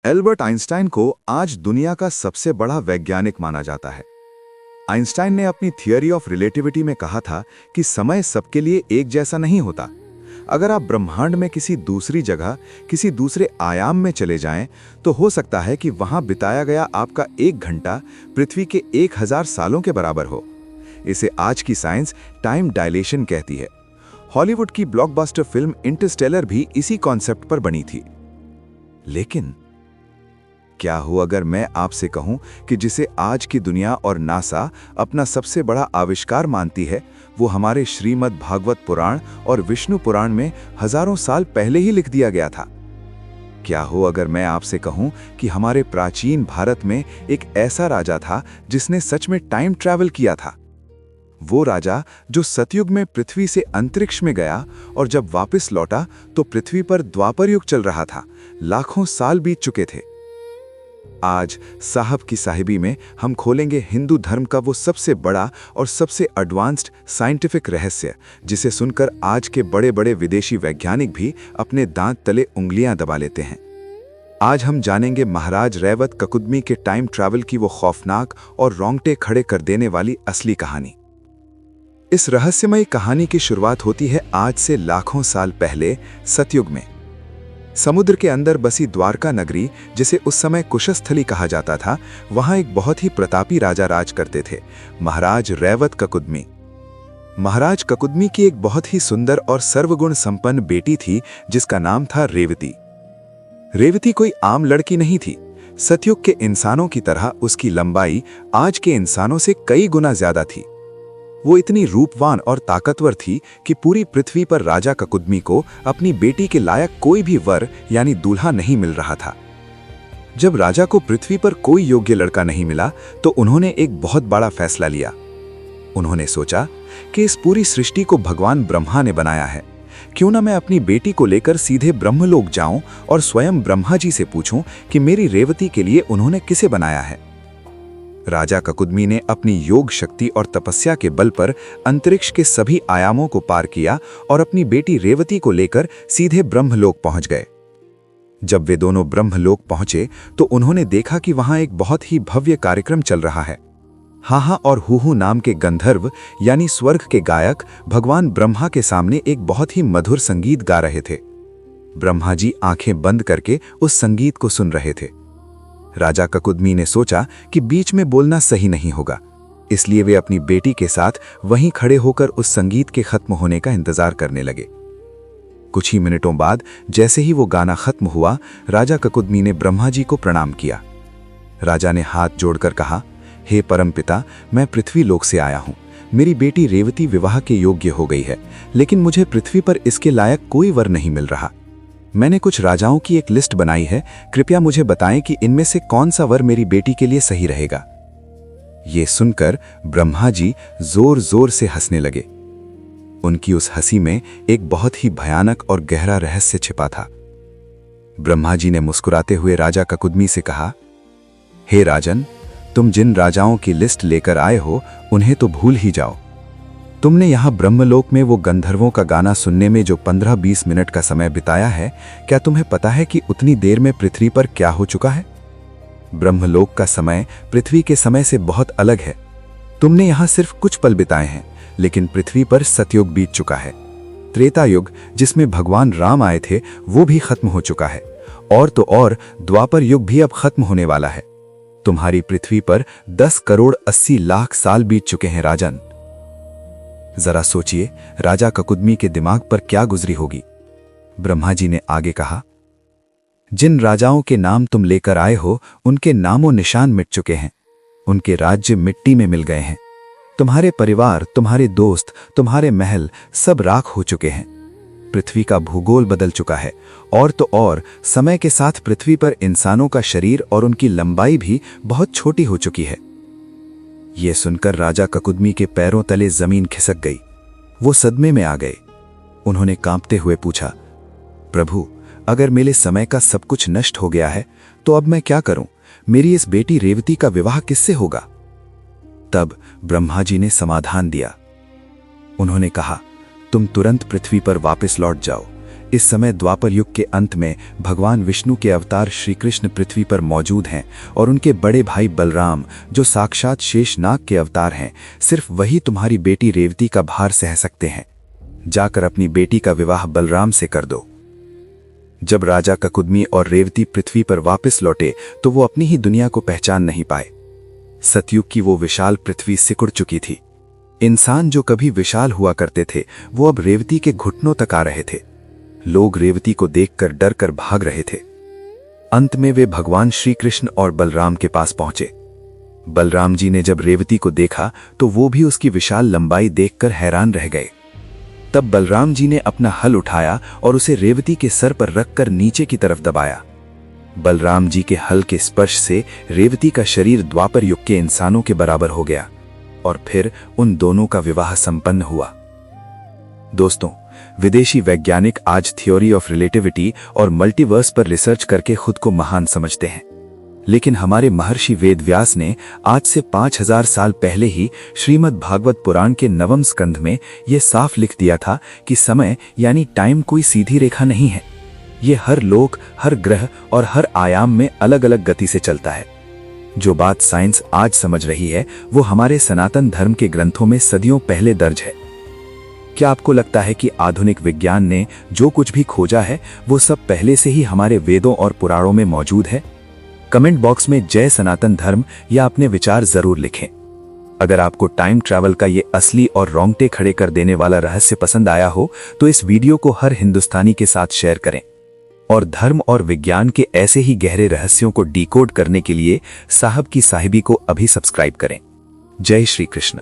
Albert Einstein को आज दुनिया का सबसे बड़ा वैज्ञानिक माना जाता है। आइंस्टाइन ने अपनी थियरी ऑफ रिलेटिविटी में कहा था कि समय सबके लिए एक जैसा नहीं होता। अगर आप ब्रह्मांड में किसी दूसरी जगह, किसी दूसरे आयाम में चले जाएं, तो हो सकता है कि वहां बिताया गया आपका 1 घंटा पृथ्वी के 1000 सालों के बराबर हो। इसे आज की साइंस टाइम डायलेशन कहती है। हॉलीवुड की ब्लॉकबस्टर फिल्म इंटरस्टेलर भी इसी कॉन्सेप्ट पर बनी थी। लेकिन क्या हो अगर मैं आपसे कहूं कि जिसे आज की दुनिया और नासा अपना सबसे बड़ा आविष्कार मानती है, वो हमारे श्रीमद् भागवत पुराण और विष्णु पुराण में हजारों साल पहले ही लिख दिया गया था। क्या हो अगर मैं आपसे कहूं कि हमारे प्राचीन भारत में एक ऐसा राजा था जिसने सच में टाइम ट्रैवल किया था। वो राजा जो सतयुग में पृथ्वी से अंतरिक्ष में गया और जब वापस लौटा तो पृथ्वी पर द्वापर युग चल रहा था। लाखों साल बीत चुके थे। आज साहब की साहिबी में हम खोलेंगे हिंदू धर्म का वो सबसे बड़ा और सबसे एडवांस्ड साइंटिफिक रहस्य, जिसे सुनकर आज के बड़े बड़े विदेशी वैज्ञानिक भी अपने दांत तले उंगलियां दबा लेते हैं। आज हम जानेंगे महाराज रैवत ककुदमी के टाइम ट्रैवल की वो खौफनाक और रोंगटे खड़े कर देने वाली असली कहानी। इस रहस्यमयी कहानी की शुरुआत होती है आज से लाखों साल पहले, सतयुग में। समुद्र के अंदर बसी द्वारका नगरी, जिसे उस समय कुशस्थली कहा जाता था, वहां एक बहुत ही प्रतापी राजा राज करते थे, महाराज रैवत ककुदमी। महाराज ककुदमी की एक बहुत ही सुंदर और सर्वगुण संपन्न बेटी थी, जिसका नाम था रेवती। रेवती कोई आम लड़की नहीं थी। सतयुग के इंसानों की तरह उसकी लंबाई आज के इंसानों से कई गुना ज्यादा थी। वो इतनी रूपवान और ताकतवर थी कि पूरी पृथ्वी पर राजा ककुदमी को अपनी बेटी के लायक कोई भी वर यानी दूल्हा नहीं मिल रहा था। जब राजा को पृथ्वी पर कोई योग्य लड़का नहीं मिला तो उन्होंने एक बहुत बड़ा फैसला लिया। उन्होंने सोचा कि इस पूरी सृष्टि को भगवान ब्रह्मा ने बनाया है, क्यों ना मैं अपनी बेटी को लेकर सीधे ब्रह्मलोक जाऊं और स्वयं ब्रह्मा जी से पूछूं कि मेरी रेवती के लिए उन्होंने किसे बनाया है। राजा ककुदमी ने अपनी योग शक्ति और तपस्या के बल पर अंतरिक्ष के सभी आयामों को पार किया और अपनी बेटी रेवती को लेकर सीधे ब्रह्मलोक पहुंच गए। जब वे दोनों ब्रह्मलोक पहुंचे तो उन्होंने देखा कि वहां एक बहुत ही भव्य कार्यक्रम चल रहा है। हाहा और हूहू नाम के गंधर्व यानी स्वर्ग के गायक भगवान ब्रह्मा के सामने एक बहुत ही मधुर संगीत गा रहे थे। ब्रह्मा जी आंखें बंद करके उस संगीत को सुन रहे थे। राजा ककुदमी ने सोचा कि बीच में बोलना सही नहीं होगा, इसलिए वे अपनी बेटी के साथ वहीं खड़े होकर उस संगीत के खत्म होने का इंतजार करने लगे। कुछ ही मिनटों बाद जैसे ही वो गाना खत्म हुआ, राजा ककुदमी ने ब्रह्मा जी को प्रणाम किया। राजा ने हाथ जोड़कर कहा, हे परमपिता, मैं पृथ्वी लोक से आया हूं। मेरी बेटी रेवती विवाह के योग्य हो गई है, लेकिन मुझे पृथ्वी पर इसके लायक कोई वर नहीं मिल रहा। मैंने कुछ राजाओं की एक लिस्ट बनाई है, कृपया मुझे बताएं कि इनमें से कौन सा वर मेरी बेटी के लिए सही रहेगा। ये सुनकर ब्रह्मा जी जोर जोर से हंसने लगे। उनकी उस हंसी में एक बहुत ही भयानक और गहरा रहस्य छिपा था। ब्रह्मा जी ने मुस्कुराते हुए राजा ककुदमी से कहा, हे राजन, तुम जिन राजाओं की लिस्ट लेकर आए हो उन्हें तो भूल ही जाओ। तुमने यहाँ ब्रह्मलोक में वो गंधर्वों का गाना सुनने में जो 15-20 मिनट का समय बिताया है, क्या तुम्हें पता है कि उतनी देर में पृथ्वी पर क्या हो चुका है? ब्रह्मलोक का समय पृथ्वी के समय से बहुत अलग है। तुमने यहाँ सिर्फ कुछ पल बिताए हैं, लेकिन पृथ्वी पर सतयुग बीत चुका है। त्रेता युग, जिसमें भगवान राम आए थे, वो भी खत्म हो चुका है। और तो और द्वापर युग भी अब खत्म होने वाला है। तुम्हारी पृथ्वी पर 10 करोड़ 80 लाख साल बीत चुके हैं राजन। जरा सोचिए, राजा ककुदमी के दिमाग पर क्या गुजरी होगी। ब्रह्मा जी ने आगे कहा, जिन राजाओं के नाम तुम लेकर आए हो उनके नामों निशान मिट चुके हैं। उनके राज्य मिट्टी में मिल गए हैं। तुम्हारे परिवार, तुम्हारे दोस्त, तुम्हारे महल सब राख हो चुके हैं। पृथ्वी का भूगोल बदल चुका है। और तो और समय के साथ पृथ्वी पर इंसानों का शरीर और उनकी लंबाई भी बहुत छोटी हो चुकी है। ये सुनकर राजा ककुदमी के पैरों तले जमीन खिसक गई। वो सदमे में आ गए। उन्होंने कांपते हुए पूछा, प्रभु, अगर मेरे समय का सब कुछ नष्ट हो गया है तो अब मैं क्या करूं? मेरी इस बेटी रेवती का विवाह किससे होगा? तब ब्रह्मा जी ने समाधान दिया। उन्होंने कहा, तुम तुरंत पृथ्वी पर वापस लौट जाओ। इस समय द्वापर युग के अंत में भगवान विष्णु के अवतार श्री कृष्ण पृथ्वी पर मौजूद हैं और उनके बड़े भाई बलराम जो साक्षात शेषनाग के अवतार हैं, सिर्फ वही तुम्हारी बेटी रेवती का भार सह सकते हैं। जाकर अपनी बेटी का विवाह बलराम से कर दो। जब राजा ककुदमी और रेवती पृथ्वी पर वापस लौटे तो वो अपनी ही दुनिया को पहचान नहीं पाए। सतयुग की वो विशाल पृथ्वी सिकुड़ चुकी थी। इंसान जो कभी विशाल हुआ करते थे वो अब रेवती के घुटनों तक आ रहे थे। लोग रेवती को देखकर डर कर भाग रहे थे। अंत में वे भगवान श्री कृष्ण और बलराम के पास पहुंचे। बलराम जी ने जब रेवती को देखा तो वो भी उसकी विशाल लंबाई देखकर हैरान रह गए। तब बलराम जी ने अपना हल उठाया और उसे रेवती के सर पर रखकर नीचे की तरफ दबाया। बलराम जी के हल के स्पर्श से रेवती का शरीर द्वापर युग के इंसानों के बराबर हो गया और फिर उन दोनों का विवाह संपन्न हुआ। दोस्तों, विदेशी वैज्ञानिक आज थ्योरी ऑफ रिलेटिविटी और मल्टीवर्स पर रिसर्च करके खुद को महान समझते हैं, लेकिन हमारे महर्षि वेदव्यास ने आज से 5000 साल पहले ही श्रीमद् भागवत पुराण के 9वें स्कंध में यह साफ लिख दिया था कि समय यानी टाइम कोई सीधी रेखा नहीं है। ये हर लोक, हर ग्रह और हर आयाम में अलग अलग गति से चलता है। जो बात साइंस आज समझ रही है वो हमारे सनातन धर्म के ग्रंथों में सदियों पहले दर्ज है। क्या आपको लगता है कि आधुनिक विज्ञान ने जो कुछ भी खोजा है वो सब पहले से ही हमारे वेदों और पुराणों में मौजूद है? कमेंट बॉक्स में जय सनातन धर्म या अपने विचार जरूर लिखें। अगर आपको टाइम ट्रैवल का ये असली और रोंगटे खड़े कर देने वाला रहस्य पसंद आया हो तो इस वीडियो को हर हिंदुस्तानी के साथ शेयर करें और धर्म और विज्ञान के ऐसे ही गहरे रहस्यों को डिकोड करने के लिए साहब की साहिबी को अभी सब्सक्राइब करें। जय श्री कृष्ण।